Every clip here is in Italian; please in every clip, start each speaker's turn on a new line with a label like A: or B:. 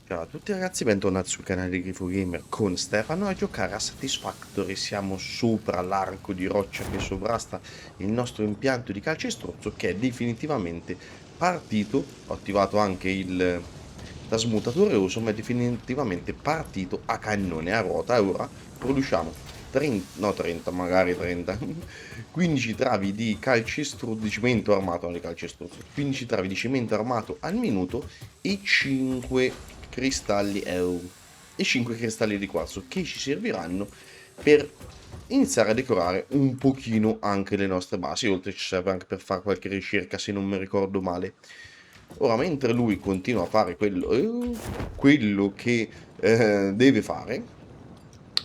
A: Ciao a tutti ragazzi, bentornati sul canale di Grifo Gamer con Stefano a giocare a Satisfactory. Siamo sopra l'arco di roccia che sovrasta il nostro impianto di calcestruzzo che è definitivamente partito. Ho attivato anche il trasmutatore uso, ma è definitivamente partito a cannone a ruota e ora produciamo 30, no 30, magari 30, 15 travi di calcestruzzo, di cemento armato, non di calcestruzzo, 15 travi di cemento armato al minuto e 5 cristalli e 5 cristalli di quarzo che ci serviranno per iniziare a decorare un pochino anche le nostre basi, oltre ci serve anche per fare qualche ricerca se non mi ricordo male. Ora, mentre lui continua a fare quello che deve fare,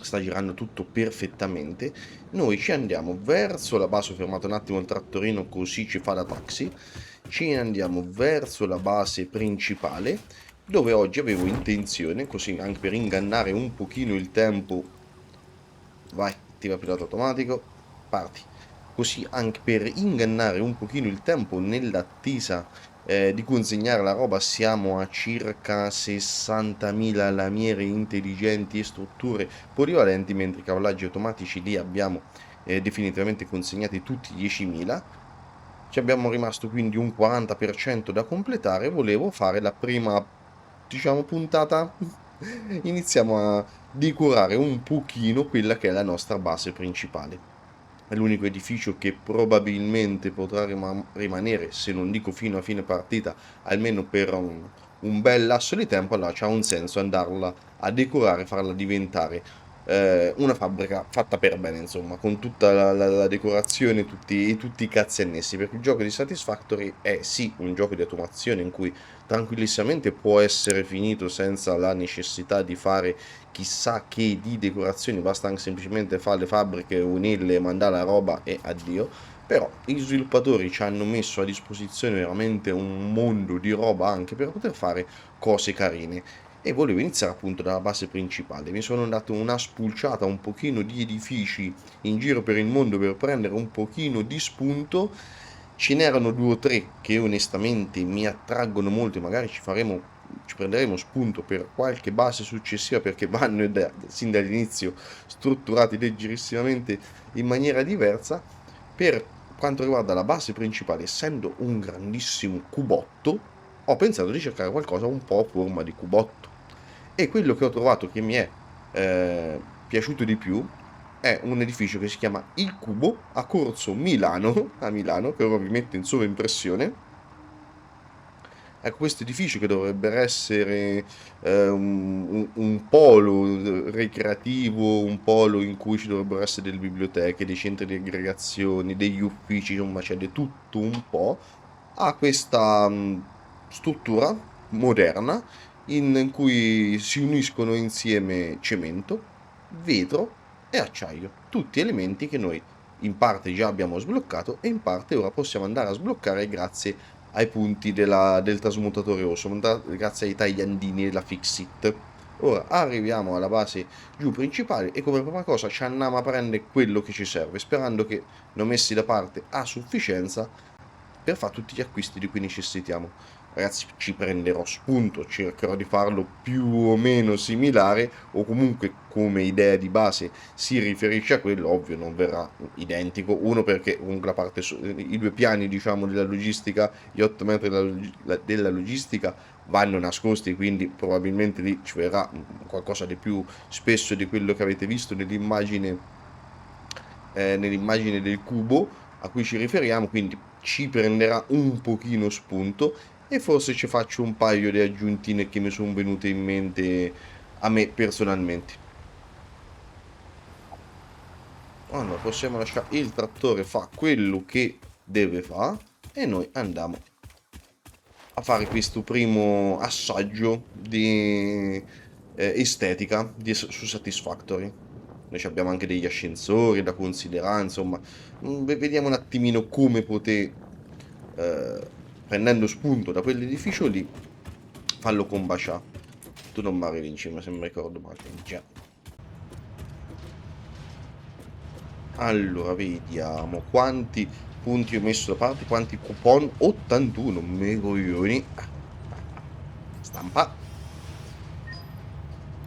A: sta girando tutto perfettamente, noi ci andiamo verso la base. Ho fermato un attimo il trattorino così ci fa da taxi, ci andiamo verso la base principale dove oggi avevo intenzione, così anche per ingannare un pochino il tempo. Vai, attiva pilota automatico, parti. Così anche per ingannare un pochino il tempo nell'attesa di consegnare la roba. Siamo a circa 60.000 lamiere intelligenti e strutture polivalenti, mentre i cablaggi automatici li abbiamo definitivamente consegnati tutti 10.000. Ci abbiamo rimasto quindi un 40% da completare. Volevo fare la prima, diciamo, puntata. Iniziamo a decorare un pochino quella che è la nostra base principale. È l'unico edificio che probabilmente potrà rimanere, se non dico fino a fine partita, almeno per un bel lasso di tempo. Allora c'ha un senso andarla a decorare, farla diventare una fabbrica fatta per bene, insomma, con tutta la decorazione, tutti i cazzi annessi, perché il gioco di Satisfactory è sì un gioco di automazione in cui tranquillamente può essere finito senza la necessità di fare chissà che di decorazioni, basta anche semplicemente fare le fabbriche, unirle, mandare la roba e addio. Però gli sviluppatori ci hanno messo a disposizione veramente un mondo di roba anche per poter fare cose carine, e volevo iniziare appunto dalla base principale. Mi sono dato una spulciata un pochino di edifici in giro per il mondo per prendere un pochino di spunto. Ce n'erano due o tre che onestamente mi attraggono molto e magari ci prenderemo spunto per qualche base successiva, perché vanno sin dall'inizio strutturati leggerissimamente in maniera diversa. Per quanto riguarda la base principale, essendo un grandissimo cubotto, ho pensato di cercare qualcosa un po' a forma di cubotto, e quello che ho trovato che mi è piaciuto di più è un edificio che si chiama Il Cubo a Corso Milano, a Milano, che ora vi metto in sovraimpressione. Ecco, questo edificio che dovrebbe essere un polo ricreativo, un polo in cui ci dovrebbero essere delle biblioteche, dei centri di aggregazione, degli uffici, insomma c'è di tutto un po'. Ha questa struttura moderna in cui si uniscono insieme cemento, vetro e acciaio, tutti elementi che noi in parte già abbiamo sbloccato e in parte ora possiamo andare a sbloccare grazie ai punti del trasmutatore awesome, grazie ai tagliandini della Fixit. Ora arriviamo alla base giù principale e come prima cosa ci andiamo a prendere quello che ci serve, sperando che ne ho messi da parte a sufficienza per fare tutti gli acquisti di cui necessitiamo. Ragazzi, ci prenderò spunto, cercherò di farlo più o meno similare, o comunque come idea di base si riferisce a quello. Ovvio non verrà identico, uno perché comunque i due piani, diciamo, della logistica, gli 8 metri della logistica vanno nascosti, quindi probabilmente lì ci verrà qualcosa di più spesso di quello che avete visto nell'immagine del cubo a cui ci riferiamo, quindi ci prenderà un pochino spunto e forse ci faccio un paio di aggiuntine che mi sono venute in mente a me personalmente. Allora, possiamo lasciare il trattore fa quello che deve fare e noi andiamo a fare questo primo assaggio di estetica su Satisfactory. Noi abbiamo anche degli ascensori da considerare, insomma, vediamo un attimino come poter, prendendo spunto da quell'edificio lì, farlo combaciare. Tu non mi arrivi in cima, se mi ricordo male. Già. Allora, vediamo quanti punti ho messo da parte, quanti coupon. 81, me coglioni. Stampa.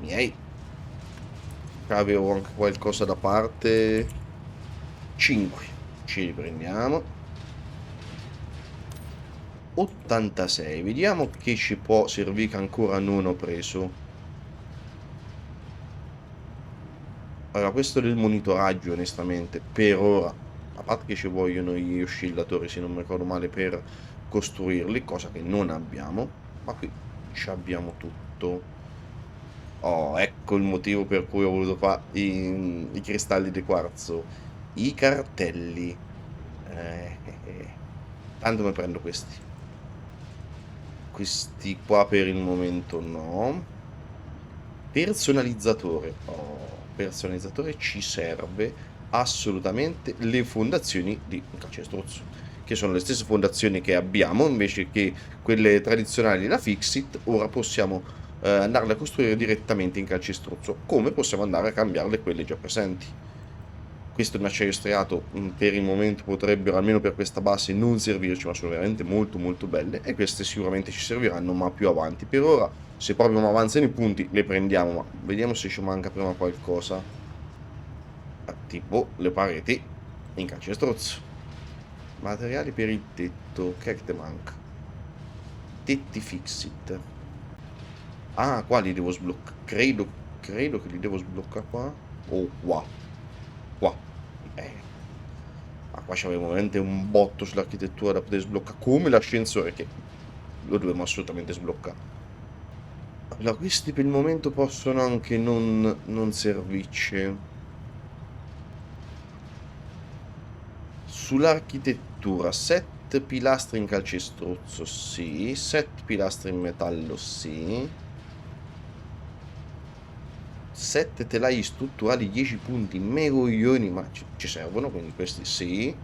A: miei. Avevo anche qualcosa da parte. 5. Ci riprendiamo. 86. Vediamo che ci può servire che ancora non ho preso. Allora, questo del monitoraggio, onestamente, per ora, a parte che ci vogliono gli oscillatori, se non mi ricordo male, per costruirli, cosa che non abbiamo, ma qui ci abbiamo tutto. Oh, ecco il motivo per cui ho voluto fare i cristalli di quarzo. I cartelli. Tanto mi prendo questi. Questi qua per il momento no. Personalizzatore. Oh, personalizzatore ci serve assolutamente. Le fondazioni di calcestruzzo, che sono le stesse fondazioni che abbiamo, invece che quelle tradizionali da Fixit. Ora possiamo andarle a costruire direttamente in calcestruzzo, come possiamo andare a cambiarle quelle già presenti. Questo è un acciaio striato, per il momento potrebbero, almeno per questa base, non servirci, ma sono veramente molto molto belle, e queste sicuramente ci serviranno, ma più avanti. Per ora, se proprio non avanzano i punti, le prendiamo, ma vediamo se ci manca prima qualcosa. Tipo le pareti in calcestruzzo. Materiali per il tetto, che è che te manca? Tetti Fixit. Ah, qua li devo sbloccare, credo che li devo sbloccare qua. O qua. Qua. Ma qua c'avevo veramente un botto sull'architettura da poter sbloccare, come l'ascensore, che lo dobbiamo assolutamente sbloccare. Allora, questi per il momento possono anche non servirci. Sull'architettura, 7 pilastri in calcestruzzo, sì. 7 pilastri in metallo, sì. 7 telai strutturali, 10 punti, megoglioni, ma ci servono, quindi questi sì.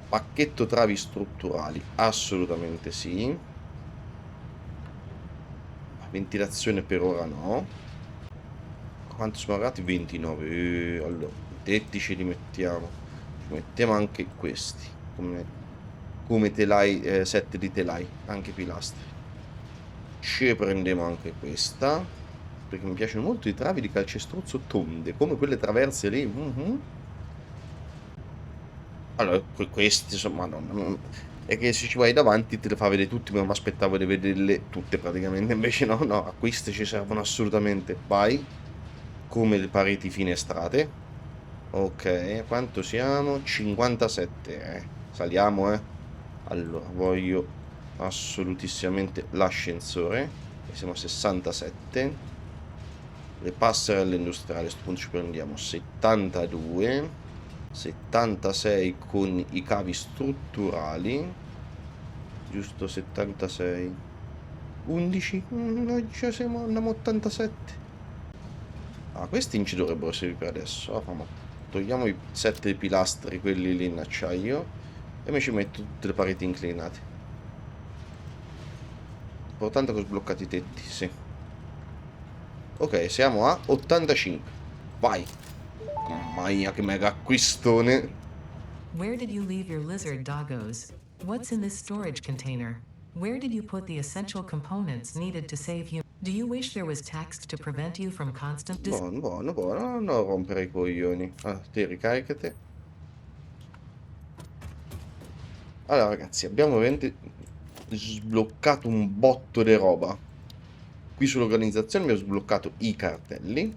A: Pacchetto travi strutturali, assolutamente sì. Ventilazione per ora no. Quanto siamo arrivati? 29. Allora, i tetti ce li mettiamo. Ci mettiamo anche questi. Come telai, 7 di telai, anche pilastri. Ci prendiamo anche questa, perché mi piacciono molto i travi di calcestruzzo tonde, come quelle traverse lì. Allora, questi, insomma, è che se ci vai davanti te le fa vedere tutti, ma mi aspettavo di vederle tutte praticamente, invece no, no, a queste ci servono assolutamente. Vai, come le pareti finestrate. Ok, quanto siamo? 57, saliamo, Allora, voglio assolutissimamente l'ascensore, e siamo a 67. Le passerelle industriali, a questo punto ci prendiamo 72. 76 con i cavi strutturali, giusto 76. 11, noi già siamo, andiamo a 87. Ah, questi non ci dovrebbero servire per adesso. Togliamo i 7 pilastri, quelli lì in acciaio, e mi ci metto tutte le pareti inclinate. Importante che ho sbloccato i tetti, sì. Ok, siamo a 85. Vai. Mamma mia, che mega acquistone.
B: Where did you leave your lizard doggos? What's in this storage container? Where did you put the essential components needed to save you? Do you wish there was text to prevent you from constant
A: Buono, buono, buono. Non rompere i coglioni. Ah, te ricaricate. Allora, ragazzi, abbiamo veramente sbloccato un botto di roba. Qui sull'organizzazione abbiamo sbloccato i cartelli.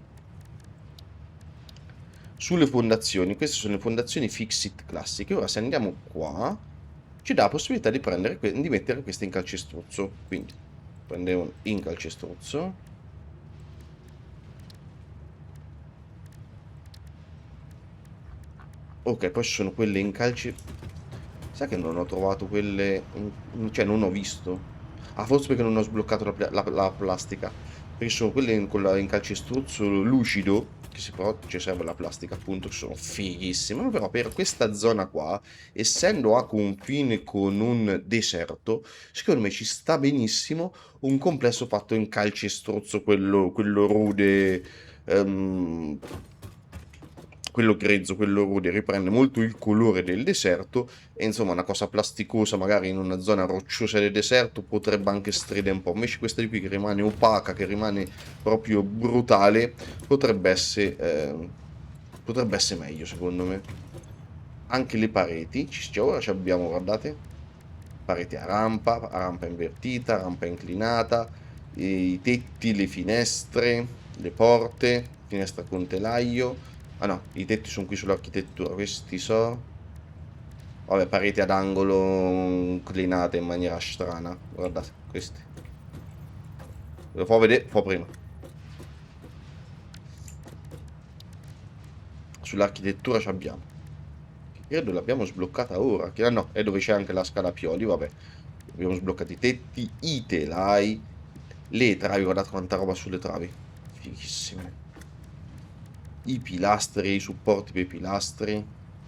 A: Sulle fondazioni, queste sono le fondazioni Fixit classiche. Ora se andiamo qua, ci dà la possibilità di prendere, di mettere queste in calcestruzzo. Quindi prendiamo in calcestruzzo. Ok, poi ci sono quelle in calce. Sai che non ho trovato quelle, cioè non ho visto. Ah, forse perché non ho sbloccato la plastica. Perché sono quelle in calcestruzzo lucido, che si però ci serve la plastica appunto, che sono fighissime. Però per questa zona qua, essendo a confine con un deserto, secondo me ci sta benissimo un complesso fatto in calcestruzzo, quello rude, ehm, quello grezzo, quello rude, riprende molto il colore del deserto e insomma una cosa plasticosa magari in una zona rocciosa del deserto potrebbe anche stridere un po'. Invece questa di qui che rimane opaca, che rimane proprio brutale, potrebbe essere meglio secondo me. Anche le pareti, ora ci abbiamo, guardate, pareti a rampa invertita, a rampa inclinata, i tetti, le finestre, le porte, finestra con telaio. Ah no, i tetti sono qui sull'architettura, questi so. Vabbè, pareti ad angolo inclinate in maniera strana. Guardate, questi. Ve lo fa vedere, fa prima. Sull'architettura ci abbiamo. Credo l'abbiamo sbloccata ora. Che, ah no, è dove c'è anche la scala Pioli, vabbè. Abbiamo sbloccato i tetti, i telai, le travi, guardate quanta roba sulle travi. Fighissime. I pilastri, i supporti per i pilastri,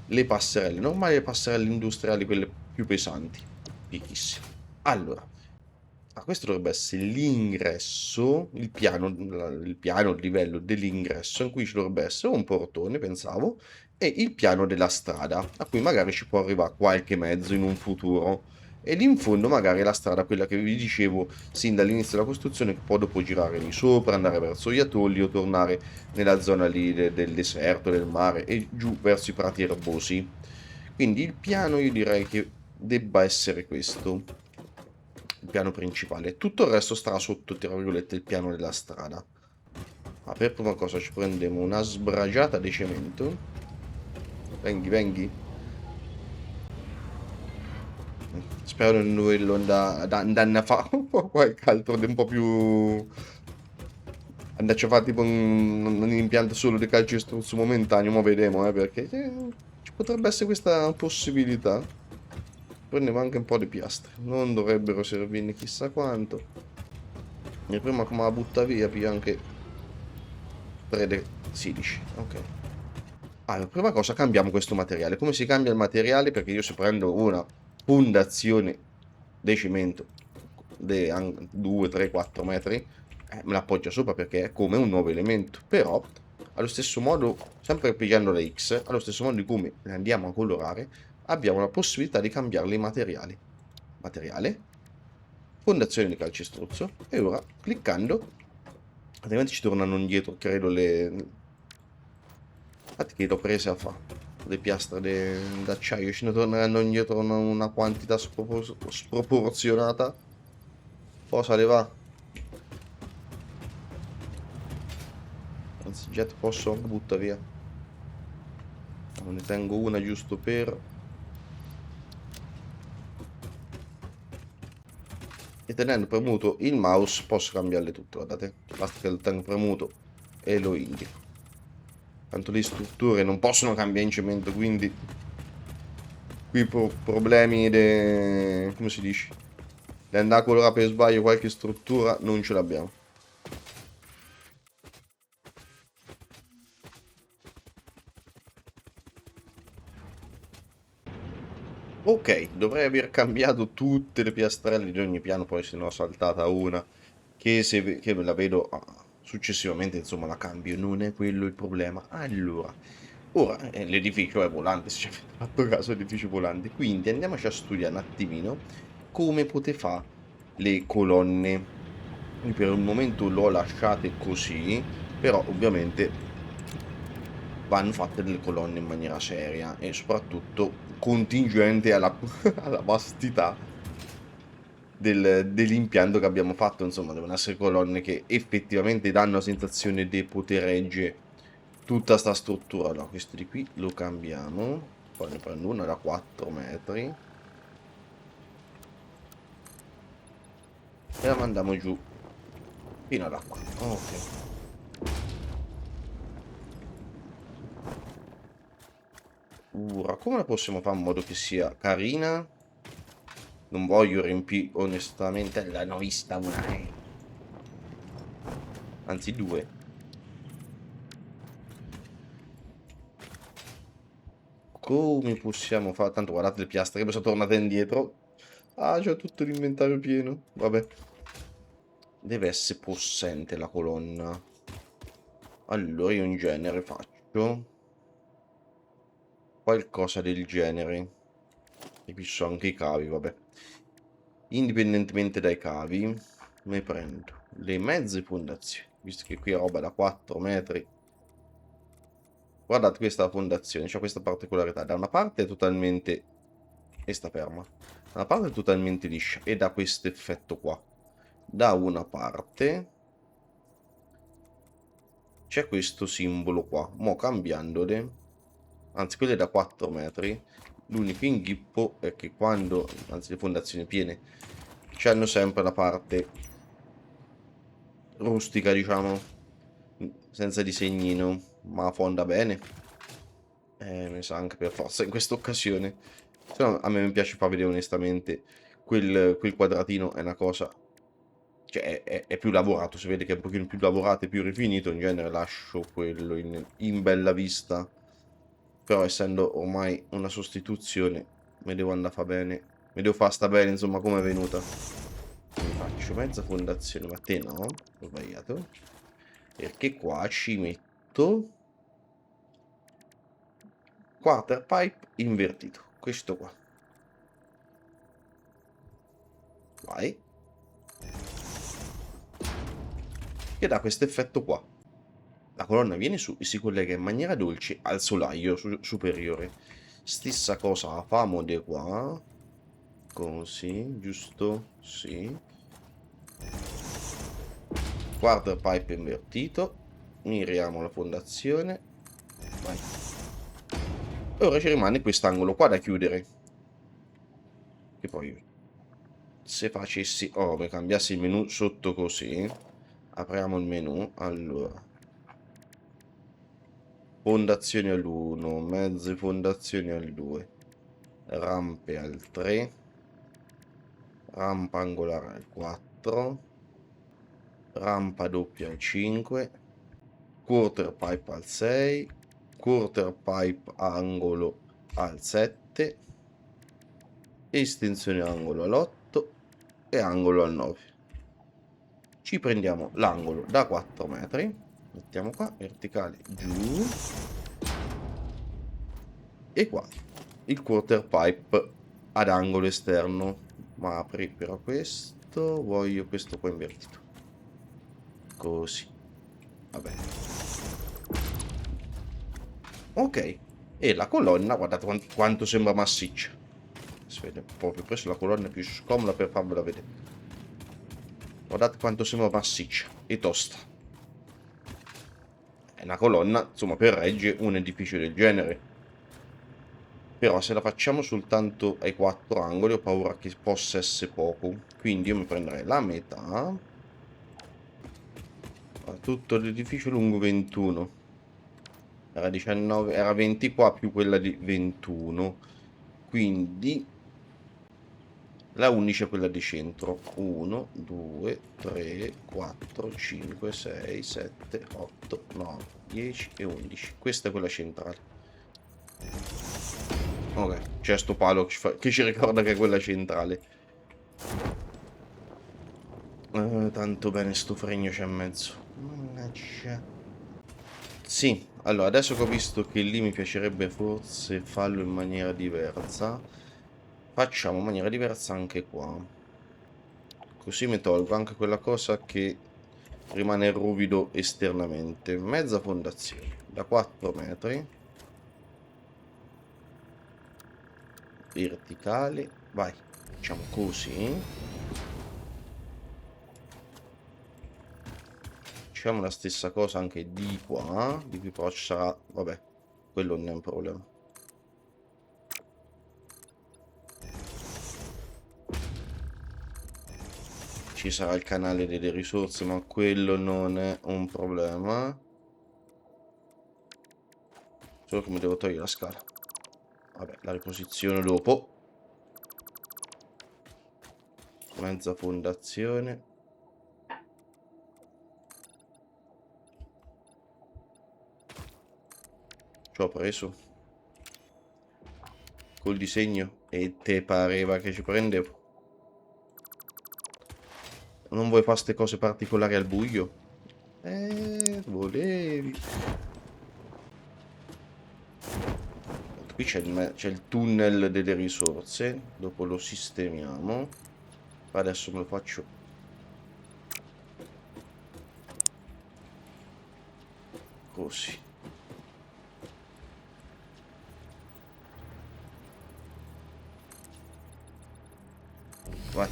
A: le passerelle normali e le passerelle industriali, quelle più pesanti. Fighissime. Allora, questo dovrebbe essere l'ingresso, il livello dell'ingresso, in cui ci dovrebbe essere un portone, pensavo, e il piano della strada, a cui magari ci può arrivare qualche mezzo in un futuro. E lì in fondo magari la strada, quella che vi dicevo sin dall'inizio della costruzione, che può dopo girare lì sopra, andare verso gli atolli o tornare nella zona lì del deserto, del mare e giù verso i prati erbosi. Quindi il piano io direi che debba essere questo, il piano principale. Tutto il resto starà sotto, tra virgolette, il piano della strada. Ma per prima cosa ci prendiamo una sbragiata di cemento. Venghi, venghi. Spero di non doverlo andare a fare qualche altro di un po' più... Andarci a fare tipo un impianto solo di calcestruzzo momentaneo, ma vedremo, perché ci potrebbe essere questa possibilità. Prendiamo anche un po' di piastre, non dovrebbero servirne chissà quanto. E prima come la butta via, più anche 16, ok. Allora, prima cosa cambiamo questo materiale. Come si cambia il materiale? Perché io se prendo una fondazione di cemento di 2, 3, 4 metri, me la appoggia sopra perché è come un nuovo elemento. Però, allo stesso modo, sempre pigliando la X, allo stesso modo di come le andiamo a colorare, abbiamo la possibilità di cambiare i materiali. Materiale, fondazione di calcestruzzo, e ora, cliccando, altrimenti ci tornano indietro, credo, infatti che l'ho presa a fa le piastre d'acciaio, ce ne torneranno indietro una quantità sproporzionata. Cosa le va? Anzi, jet posso anche buttare via. Ne tengo una giusto per... E tenendo premuto il mouse posso cambiarle tutte, guardate. Basta che lo tengo premuto e lo indico. Tanto le strutture non possono cambiare in cemento, quindi... Qui problemi come si dice? Di andare a colorare per sbaglio qualche struttura non ce l'abbiamo. Ok, dovrei aver cambiato tutte le piastrelle di ogni piano, poi se ne ho saltata una che la vedo successivamente, insomma la cambio, non è quello il problema. Allora, ora l'edificio è volante, se ci avete fatto caso, edificio volante, quindi andiamoci a studiare un attimino come potete fare le colonne. Io per il momento l'ho lasciate così, però ovviamente vanno fatte delle colonne in maniera seria e soprattutto contingente alla, alla vastità dell'impianto che abbiamo fatto. Insomma, devono essere colonne che effettivamente danno la sensazione di poter reggere tutta sta struttura. No, questo di qui lo cambiamo, poi ne prendo una da 4 metri e la mandiamo giù fino ad qua. Ok. Ora, come la possiamo fare in modo che sia carina? Non voglio riempire onestamente la vista una. Anzi, due. Come possiamo fare? Tanto guardate le piastre che sono tornate indietro. Ah, c'ho tutto l'inventario pieno. Vabbè. Deve essere possente la colonna. Allora io in genere faccio qualcosa del genere. E qui ci sono anche i cavi, vabbè. Indipendentemente dai cavi, ne prendo le mezze fondazioni, visto che qui è roba da 4 metri. Guardate questa fondazione, c'ha questa particolarità. Da una parte è totalmente... e sta ferma. Da una parte è totalmente liscia ed ha questo effetto qua. Da una parte c'è questo simbolo qua. Mo' cambiandole, anzi quelle da 4 metri, l'unico inghippo è che quando, anzi le fondazioni piene, c'hanno sempre la parte rustica, diciamo, senza disegnino, ma fonda bene. Mi sa anche per forza in questa occasione. Se no, a me mi piace far vedere onestamente quel quadratino è una cosa, cioè è più lavorato, si vede che è un pochino più lavorato e più rifinito, in genere lascio quello in bella vista, però essendo ormai una sostituzione mi devo andare a fa bene, mi devo far sta bene insomma come è venuta. Mi faccio mezza fondazione, ma te no, ho sbagliato, perché qua ci metto quarter pipe invertito, questo qua. Vai. Che dà questo effetto qua. La colonna viene su e si collega in maniera dolce al solaio superiore. Stessa cosa la famo di qua. Così, giusto? Sì. Quarter pipe invertito. Miriamo la fondazione. Vai. E ora ci rimane quest'angolo qua da chiudere. Che poi, se facessi... Oh, mi cambiassi il menu sotto così. Apriamo il menu. Allora. Fondazioni all'1, mezze fondazioni al 2, rampe al 3, rampa angolare al 4, rampa doppia al 5, quarter pipe al 6, quarter pipe angolo al 7, estensione angolo all'8 e angolo al 9. Ci prendiamo l'angolo da 4 metri. Mettiamo qua, verticale giù, e qua il quarter pipe ad angolo esterno, ma apri però questo, voglio questo qua invertito, così, vabbè, ok, e la colonna, guardate quanto sembra massiccia, si vede proprio, preso la colonna più scomoda per farvela vedere, guardate quanto sembra massiccia e tosta. È una colonna, insomma, per reggere un edificio del genere. Però se la facciamo soltanto ai 4 angoli ho paura che possa essere poco. Quindi io mi prenderei la metà. Tutto l'edificio lungo 21. Era 19, era 20 qua più quella di 21. Quindi la 11 è quella di centro. 1, 2, 3, 4, 5, 6, 7, 8, 9, 10 e 11. Questa è quella centrale. Ok, c'è sto palo che ci ricorda che è quella centrale. Tanto bene sto fregno c'è in mezzo. Mannaggia. Sì, allora adesso che ho visto che lì mi piacerebbe forse farlo in maniera diversa, facciamo in maniera diversa anche qua. Così mi tolgo anche quella cosa che rimane ruvido esternamente. Mezza fondazione da 4 metri. Verticale. Vai, facciamo così. Facciamo la stessa cosa anche di qua, di qui però ci sarà, vabbè, quello non è un problema. Ci sarà il canale delle risorse, ma quello non è un problema. Solo che mi devo togliere la scala. Vabbè, la riposiziono dopo. Mezza fondazione. Ci ho preso col disegno e te pareva che ci prendevo. Non vuoi fare queste cose particolari al buio? Volevi. Qui c'è il tunnel delle risorse. Dopo lo sistemiamo. Adesso me lo faccio così. Vai.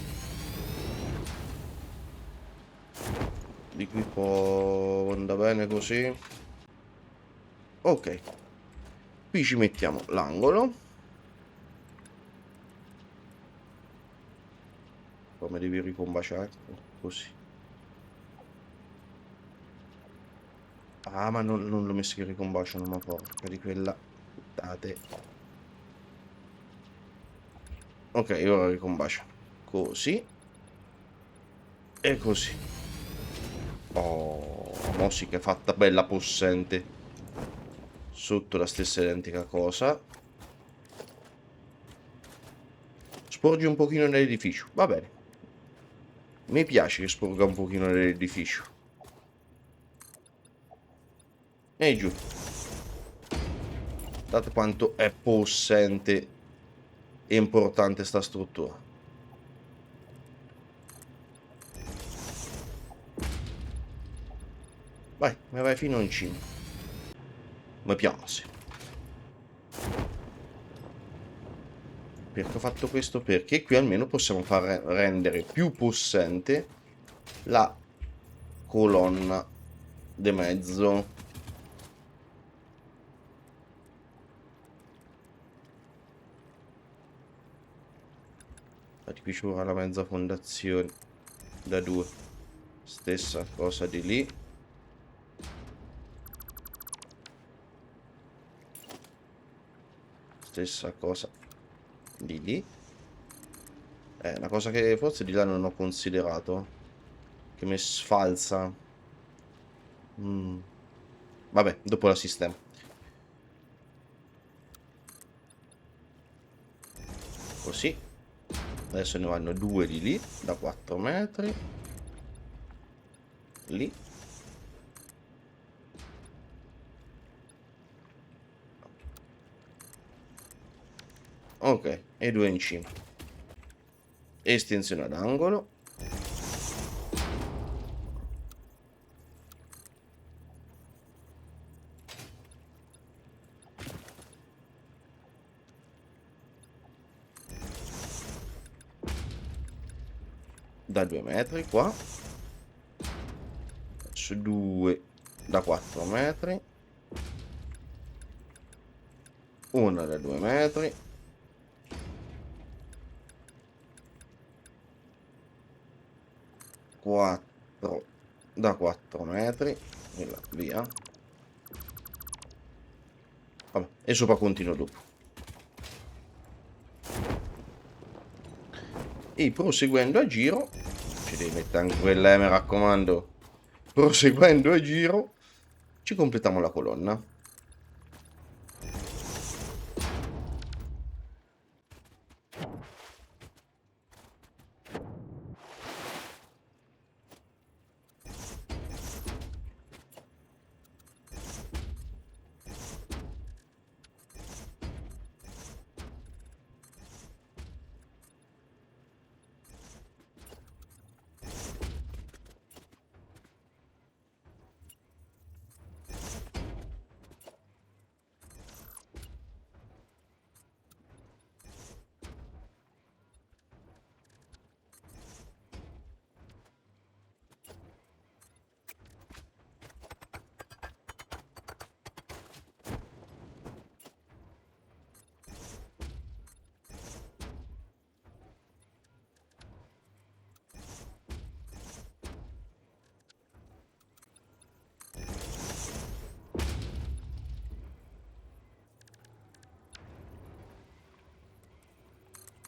A: Di qui può andare bene così. Ok. Qui ci mettiamo l'angolo. Come devi ricombaciare? Così. Ah, ma non l'ho messo che ricombaciano, ma porca di quella. Date. Ok, ora ricombacia. Così. E così. Oh, mo sì che è fatta bella possente. Sotto la stessa identica cosa. Sporgi un pochino nell'edificio. Va bene. Mi piace che sporga un pochino nell'edificio. E giù. Guardate quanto è possente e importante sta struttura. Vai, me vai fino in cima. Mi piace. Perché ho fatto questo? Perché qui almeno possiamo far rendere più possente la colonna di mezzo. Infatti qui ci vorrà la mezza fondazione da 2. Stessa cosa di lì. Stessa cosa di lì. Una cosa che forse di là non ho considerato, che mi sfalsa. Vabbè, dopo la sistema. Così. Adesso ne vanno 2 di lì, da 4 metri. Lì. Ok, e 2 in cima. Estensione ad angolo. Da 2 metri qua. Su 2 da 4 metri. Una da 2 metri. 4 da 4 metri. E là, via. Vabbè, e sopra continuo dopo. E proseguendo a giro, ci devi mettere anche quella, mi raccomando. Proseguendo a giro, ci completiamo la colonna.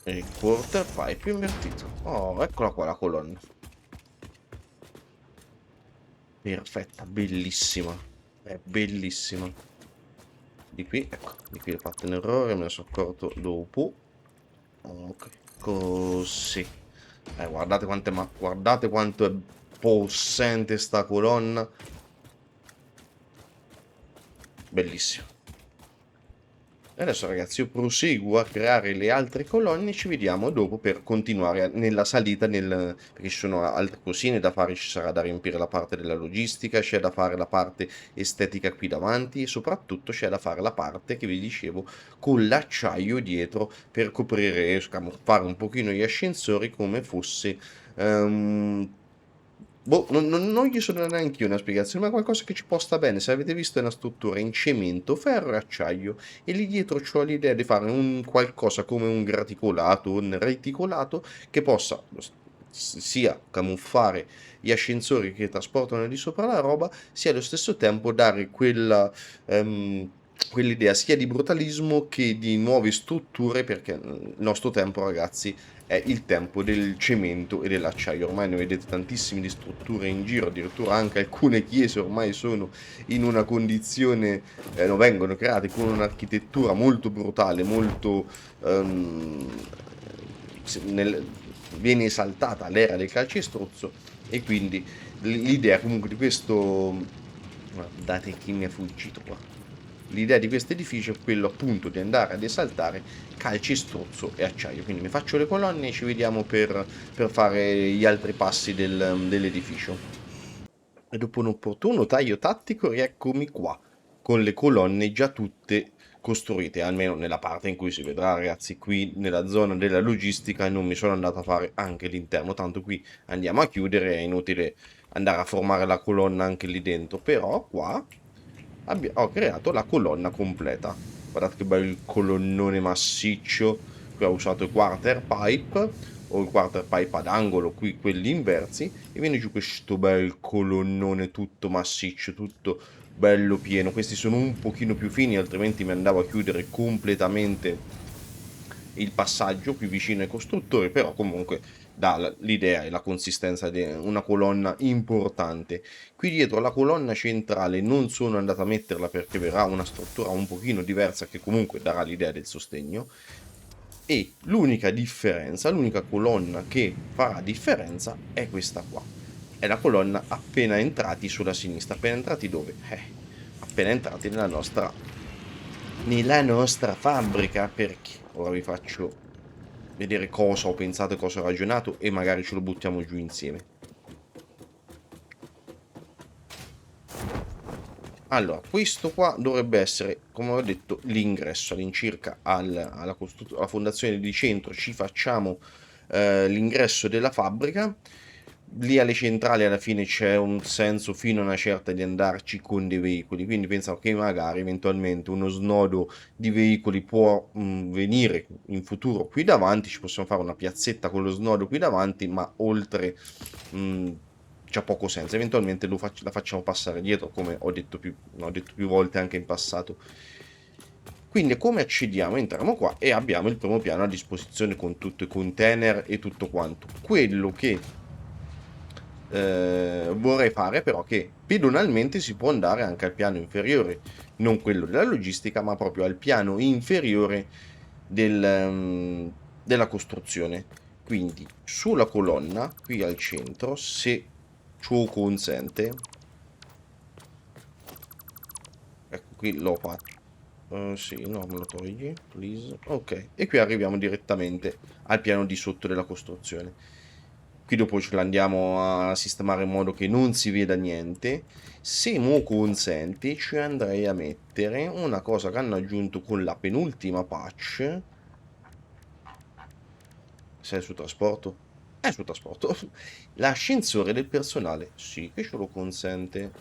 A: E il quarter pipe invertito. Oh, eccola qua la colonna. Perfetta, bellissima. È bellissima. Di qui, ecco, di qui ho fatto un errore, me ne sono accorto dopo. Ok, così. Guardate quanto è possente sta colonna. Bellissima. E adesso ragazzi io proseguo a creare le altre colonne, ci vediamo dopo per continuare nella salita, perché ci sono altre cosine da fare, ci sarà da riempire la parte della logistica, c'è da fare la parte estetica qui davanti e soprattutto c'è da fare la parte che vi dicevo con l'acciaio dietro per coprire, fare un pochino gli ascensori come fosse... ehm, boh, non gli sono neanche io una spiegazione, ma qualcosa che ci posta bene. Se avete visto è una struttura in cemento, ferro e acciaio e lì dietro ho l'idea di fare un qualcosa come un graticolato, un reticolato che possa sia camuffare gli ascensori che trasportano di sopra la roba, sia allo stesso tempo dare quell'idea sia di brutalismo che di nuove strutture, perché il nostro tempo, ragazzi, è il tempo del cemento e dell'acciaio. Ormai ne vedete tantissime di strutture in giro, addirittura anche alcune chiese ormai sono in una condizione, no, vengono create con un'architettura molto brutale, molto... ehm, se- nel- viene esaltata l'era del calcestruzzo e quindi l'idea comunque di questo... Guardate chi mi è fuggito qua. L'idea di questo edificio è quello appunto di andare ad esaltare calcestruzzo e acciaio. Quindi mi faccio le colonne e ci vediamo per fare gli altri passi dell'edificio. E dopo un opportuno taglio tattico, rieccomi qua, con le colonne già tutte costruite, almeno nella parte in cui si vedrà, ragazzi. Qui nella zona della logistica non mi sono andato a fare anche l'interno, tanto qui andiamo a chiudere, è inutile andare a formare la colonna anche lì dentro, però qua ho creato la colonna completa. Guardate che bello il colonnone massiccio. Qui ho usato il quarter pipe o il quarter pipe ad angolo, qui quelli inversi, e viene giù questo bel colonnone tutto massiccio, tutto bello pieno. Questi sono un pochino più fini, altrimenti mi andavo a chiudere completamente il passaggio più vicino ai costruttori, però comunque dà l'idea e la consistenza di una colonna importante. Qui dietro la colonna centrale non sono andato a metterla perché verrà una struttura un pochino diversa che comunque darà l'idea del sostegno, e l'unica differenza, l'unica colonna che farà differenza è questa qua. È la colonna appena entrati sulla sinistra. Appena entrati dove? Appena entrati nella nostra fabbrica, perché ora vi faccio vedere cosa ho pensato e cosa ho ragionato e magari ce lo buttiamo giù insieme. Allora, questo qua dovrebbe essere, come ho detto, l'ingresso all'incirca alla fondazione di centro. Ci facciamo l'ingresso della fabbrica. Lì alle centrali alla fine c'è un senso fino a una certa di andarci con dei veicoli, quindi pensavo che magari eventualmente uno snodo di veicoli può venire in futuro qui davanti, ci possiamo fare una piazzetta con lo snodo qui davanti, ma oltre mh, c'ha poco senso. Eventualmente la facciamo passare dietro, come ho detto più volte anche in passato. Quindi come accediamo? Entriamo qua e abbiamo il primo piano a disposizione con tutto i container e tutto quanto. Quello che vorrei fare però che pedonalmente si può andare anche al piano inferiore, non quello della logistica, ma proprio al piano inferiore della costruzione. Quindi sulla colonna, qui al centro, se ciò consente, ecco qui l'ho fatto. Sì, no, me lo togli, please. Ok, e qui arriviamo direttamente al piano di sotto della costruzione. Qui dopo ce l'andiamo a sistemare in modo che non si veda niente. Se mo consenti, ci andrei a mettere una cosa che hanno aggiunto con la penultima patch. Sei sul trasporto? È sul trasporto. L'ascensore del personale. Sì, che ce lo consente.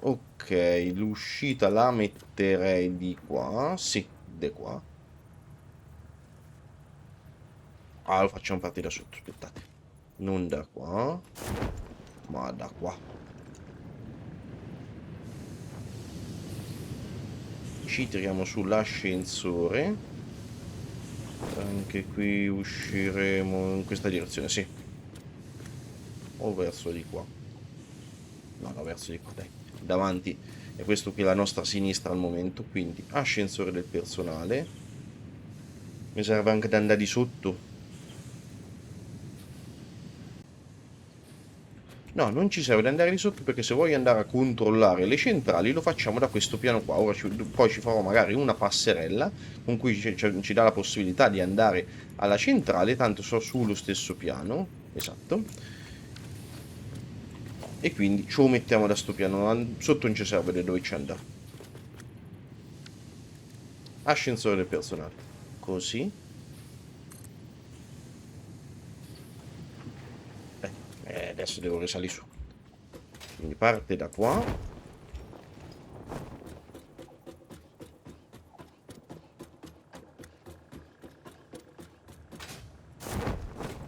A: Ok, l'uscita la metterei di qua. Sì, di qua. Ah, lo facciamo partire da sotto, aspettate. Non da qua, ma da qua. Ci tiriamo sull'ascensore. Anche qui usciremo in questa direzione, sì. O verso di qua. No, no, verso di qua, dai. Davanti. E questo qui è la nostra sinistra al momento, quindi ascensore del personale. Mi serve anche da andare di sotto. No, non ci serve di andare di sotto perché se voglio andare a controllare le centrali lo facciamo da questo piano qua. Ora poi ci farò magari una passerella con cui ci dà la possibilità di andare alla centrale, tanto sono sullo stesso piano. Esatto. E quindi ce lo mettiamo da sto piano. Sotto non ci serve da dove ci andare. Ascensore del personale. Così. Adesso devo risalire su. Quindi parte da qua.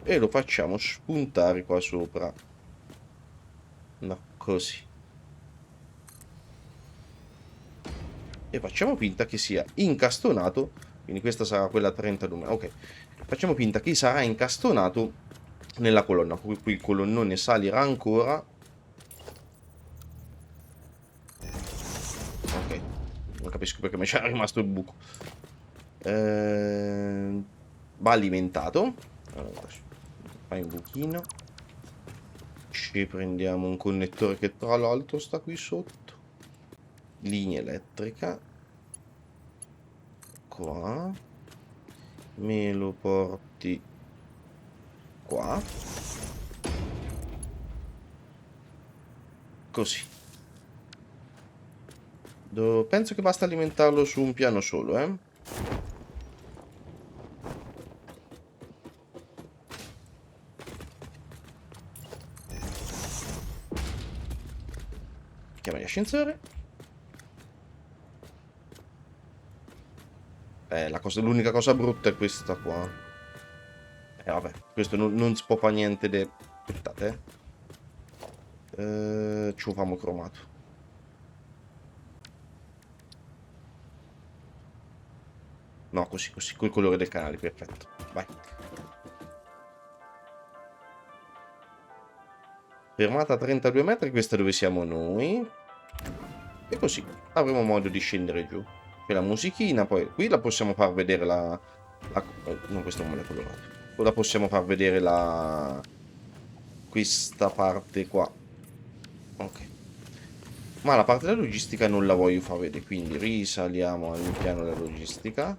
A: E lo facciamo spuntare qua sopra. No, così. E facciamo finta che sia incastonato. Quindi questa sarà quella 32. Ok. Facciamo finta che sarà incastonato nella colonna. Qui il colonnone salirà ancora. Ok. Non capisco perché mi c'era rimasto il buco. Va alimentato. Allora, fai un buchino. Ci prendiamo un connettore che tra l'altro sta qui sotto. Linea elettrica. Qua. Me lo porti qua. Così. Penso che basta alimentarlo su un piano solo, eh. Chiama gli ascensori. L'unica cosa brutta è questa qua. Vabbè, questo non si può fare niente di... Aspettate, ci lo famo cromato. No, così, col colore del canale, perfetto. Vai. Fermata a 32 metri, questa dove siamo noi. E così avremo modo di scendere giù. Qui la musichina, poi qui la possiamo far vedere no, questo non è colorato. La possiamo far vedere questa parte qua. Ok. Ma la parte della logistica non la voglio far vedere, quindi risaliamo al piano della logistica.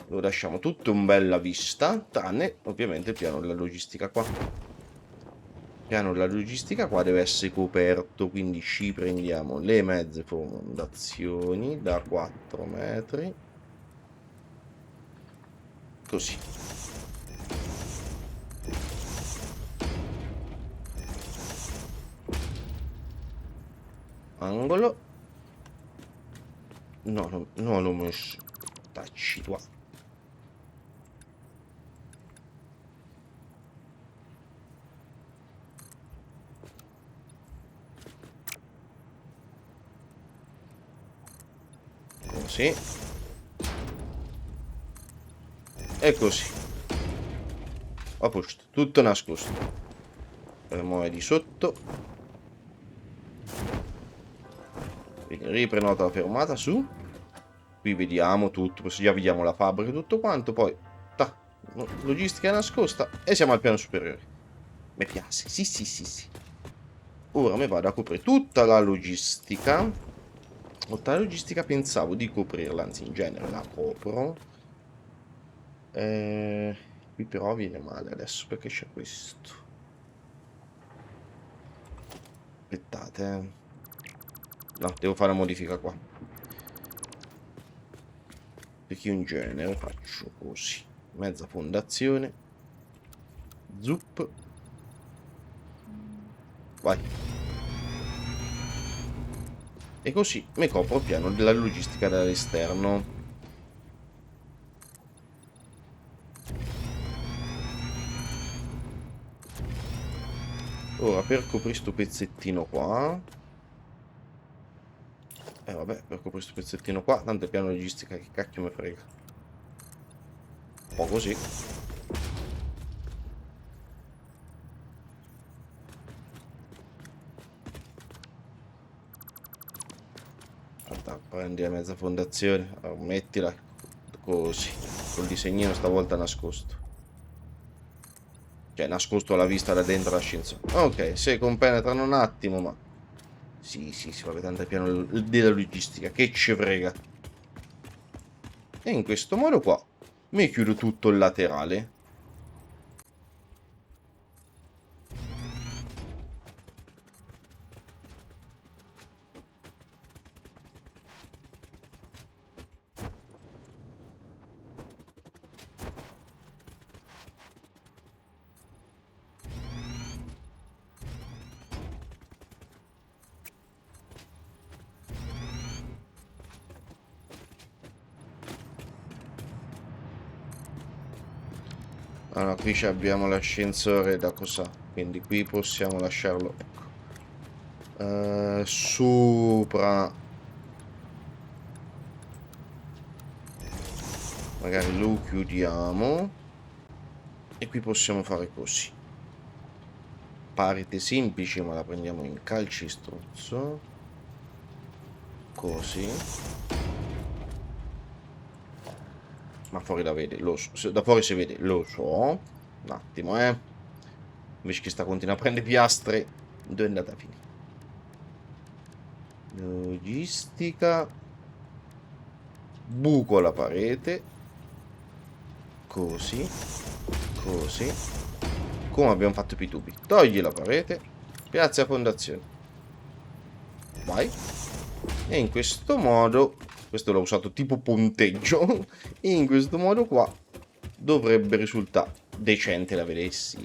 A: Lo lasciamo tutto in bella vista, tranne ovviamente il piano della logistica qua. Il piano della logistica qua deve essere coperto, quindi ci prendiamo le mezze fondazioni da 4 metri. Così. Angolo. No, no, l'ho messo. Tacci qua. Così. E così. A posto. Tutto nascosto. Fermo di sotto. Quindi riprenota la fermata su. Qui vediamo tutto. Già vediamo la fabbrica e tutto quanto. Poi, logistica nascosta. E siamo al piano superiore. Mi piace. Sì, sì, sì, sì. Ora mi vado a coprire tutta la logistica. Tutta la logistica pensavo di coprirla. Anzi, in genere la copro. Qui però viene male adesso perché c'è questo. Aspettate. No, devo fare una modifica qua. Perché io in genere faccio così. Mezza fondazione. Zup. Vai. E così mi copro il piano della logistica dall'esterno. Ora per coprire questo pezzettino qua. Vabbè, per coprire questo pezzettino qua. Tanto il piano logistica che cacchio mi frega. Un po' così. Prendi la mezza fondazione, mettila così, col disegnino stavolta nascosto. Ok. nascosto alla vista da dentro l'ascensore. Ok, se compenetrano un attimo, ma... Sì, si va vedendo il piano della logistica, che ci frega. E in questo modo qua mi chiudo tutto il laterale. Allora, qui abbiamo l'ascensore da cosa? Quindi qui possiamo lasciarlo, ecco. Sopra. Magari lo chiudiamo. E qui possiamo fare così. Parete semplice, ma la prendiamo in calcestruzzo. Così. Ma fuori la vede, lo so. Da fuori si vede, lo so. Un attimo, Invece che sta continua a prendere piastre. Dove è andata a finire? Logistica. Buco la parete. Così. Così. Come abbiamo fatto i tubi. Togli la parete. Piazza la fondazione. Vai. E in questo modo... Questo l'ho usato tipo ponteggio. E in questo modo qua dovrebbe risultare decente, la vedessi.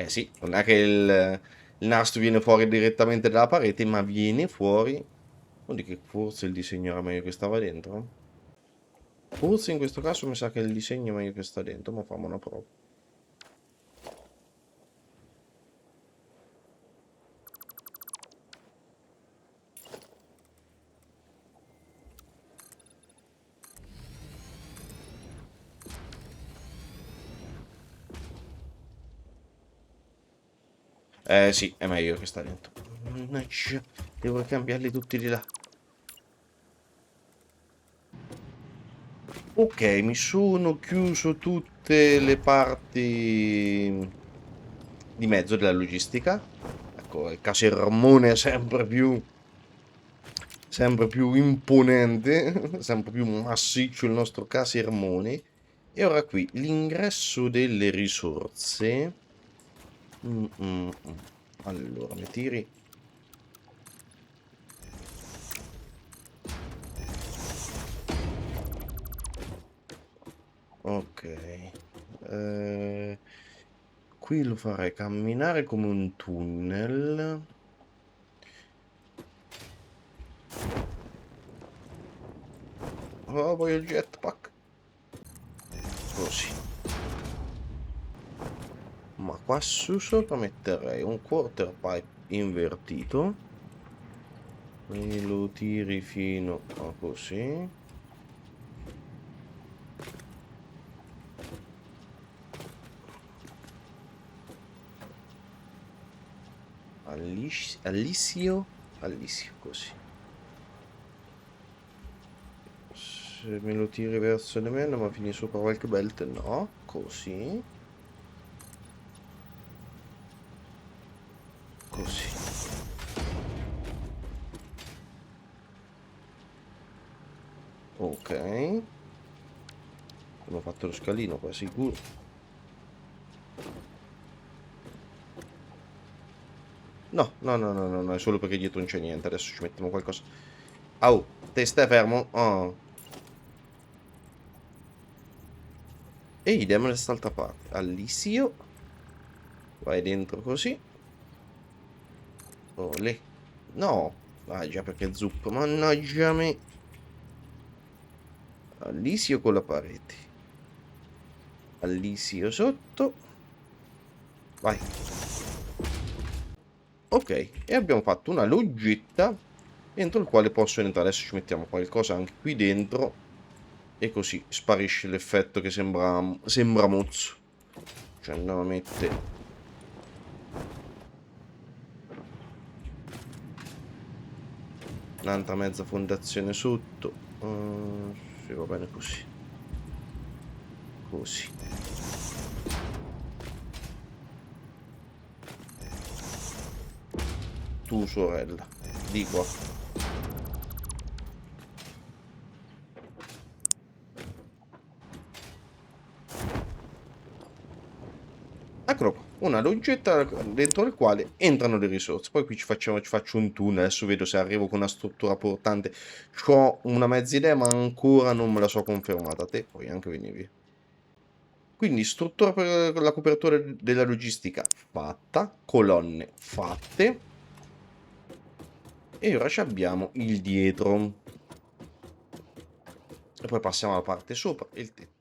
A: Sì, non è che il nastro viene fuori direttamente dalla parete, ma viene fuori. Vuol dire che forse il disegno era meglio che stava dentro. Forse in questo caso mi sa che il disegno è meglio che sta dentro, ma facciamo una prova. Sì, è meglio che sta dentro. Mannaggia, devo cambiarli tutti di là. Ok, mi sono chiuso tutte le parti di mezzo della logistica. Ecco, il casermone sempre più imponente, sempre più massiccio il nostro casermone. E ora qui l'ingresso delle risorse. Allora, mi tiri. Ok. Qui lo farei camminare come un tunnel. Oh, voglio il jetpack. Così. Ma qua su sopra metterei un quarter pipe invertito. E lo tiri fino a così. All'issio così. Se me lo tiri verso di me, ma finì sopra qualche belt, no, così. Così. Ok. Abbiamo fatto lo scalino qua, sicuro. No, è solo perché dietro non c'è niente. Adesso ci mettiamo qualcosa. Au, te stai fermo. Oh. E idem quest'altra parte. All'issio. Vai dentro così. Oh, lì. No. Ah, già perché è zuppo. Mannaggia me. All'issio con la parete. All'issio sotto. Vai. Ok. E abbiamo fatto una loggetta entro il quale posso entrare. Adesso ci mettiamo qualcosa anche qui dentro. E così sparisce l'effetto che sembra mozzo. Cioè andiamo a mettere... Un'altra mezza fondazione sotto. Sì, va bene così. così. Tu sorella, di qua. Eccolo qua, una loggetta dentro il quale entrano le risorse. Poi qui ci faccio un tunnel, adesso vedo se arrivo con una struttura portante. C'ho una mezza idea, ma ancora non me la so confermata. Te puoi anche venire. Quindi struttura per la copertura della logistica fatta, colonne fatte. E ora ci abbiamo il dietro. E poi passiamo alla parte sopra, il tetto.